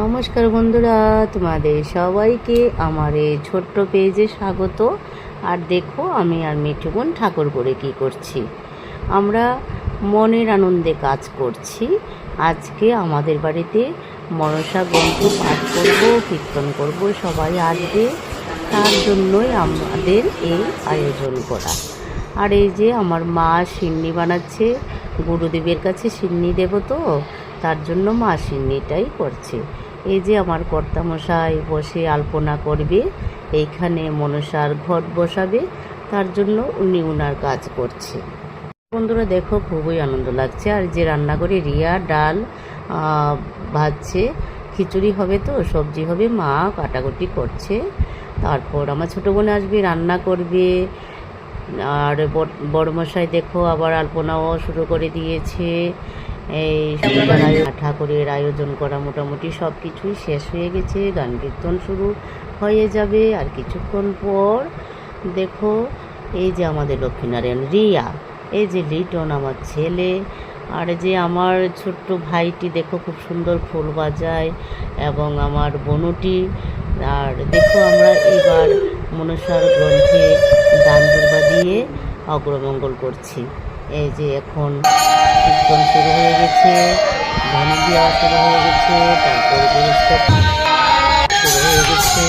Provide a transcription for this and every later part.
নমস্কার বন্ধুরা, তোমাদের সবাইকে আমার এই ছোট্ট পেজে স্বাগত। আর দেখো আমি আর মিঠু বোন ঠাকুর করে কী করছি। আমরা মনের আনন্দে কাজ করছি। আজকে আমাদের বাড়িতে মনসা গ্রন্থ পাঠ করব, কীর্তন করব, সবাই আসবে, তার জন্যই আমাদের এই আয়োজন করা। আর এই যে আমার মা সিন্নি বানাচ্ছে, গুরুদেবের কাছে সিন্নি দেব, তো তার জন্য মা সিন্নিটাই করছে। এই যে আমার কর্তামশাই বসে আলপনা করবে, এইখানে মনসার ঘট বসাবে, তার জন্য উনি উনার কাজ করছে। বন্ধুরা দেখো, খুবই আনন্দ লাগছে। আর যে রান্নাঘরে রিয়া ডাল ভাজছে, খিচুড়ি হবে, তো সবজি হবে, মা কাটাকুটি করছে। তারপর আমার ছোটো বোন আসবে, রান্না করবে। আর বড়মশাই দেখো আবার আলপনাও শুরু করে দিয়েছে। এই ঠাকুরের আয়োজন করা মোটামুটি সব কিছুই শেষ হয়ে গেছে। গান কীর্তন শুরু হয়ে যাবে আর কিছুক্ষণ পর। দেখো এই যে আমাদের লক্ষ্মীনারায়ণ রিয়া, এই যে লিটন আমার ছেলে, আর যে আমার ছোট্ট ভাইটি দেখো খুব সুন্দর ফুল বাজায়, এবং আমার বনুটি। আর দেখো আমরা এবার মনসার গ্রন্থে দান দুর্বা দিয়ে অগ্রমঙ্গল করছি। এই যে এখন কীর্তন শুরু হয়ে গেছে, ধনী দেওয়া শুরু হয়ে গেছে, তারপরে পুরস্কার শুরু হয়ে গেছে।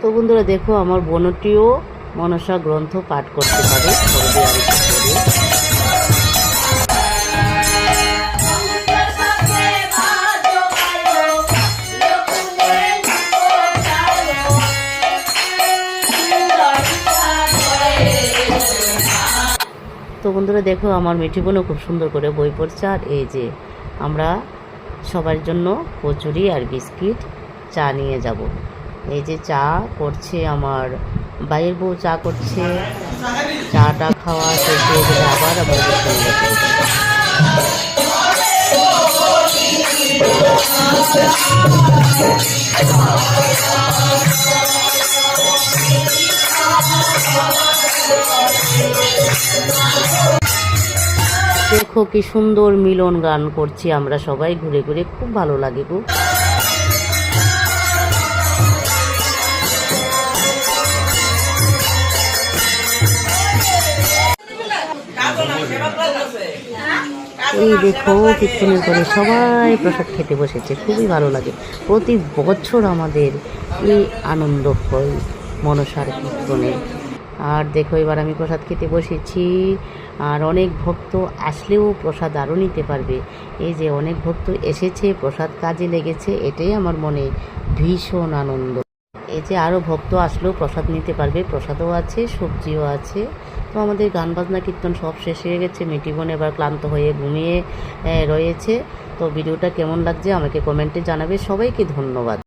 তো বন্ধুরা দেখো, আমার বোনটিও মনসা গ্রন্থ পাঠ করতে পারে। তো বন্ধুরা দেখো, আমার মিঠি বোনও খুব সুন্দর করে বই পড়ছে। আর এই যে আমরা সবার জন্য কচুরি আর বিস্কিট চা নিয়ে যাব। এই যে চা করছে আমার বাইরের বউ, চা করছে। চাটা খাওয়া শেষ হয়ে গেলে আবার আমাদের সঙ্গে দেখো কি সুন্দর মিলন গান করছি আমরা সবাই ঘুরে ঘুরে, খুব ভালো লাগে গো। এই দেখো কীর্তনের পরে সবাই প্রসাদ খেতে বসেছে, খুবই ভালো লাগে। প্রতি বছর আমাদের এই আনন্দ হয় মনসার কীর্তনে। আর দেখো এবার আমি প্রসাদ খেতে বসেছি। আর অনেক ভক্ত আসলেও প্রসাদ আরও নিতে পারবে। এই যে অনেক ভক্ত এসেছে, প্রসাদ কাজে লেগেছে, এটাই আমার মনে ভীষণ আনন্দ। এই যে আরও ভক্ত আসলেও প্রসাদ নিতে পারবে, প্রসাদও আছে, সবজিও আছে। তো আমাদের গান বাজনা কীর্তন সব শেষ হয়ে গেছে। মিঠি বোন এবার ক্লান্ত হয়ে ঘুমিয়ে রয়েছে। তো ভিডিওটা কেমন লাগছে আমাকে কমেন্টে জানাবে। সবাইকে ধন্যবাদ।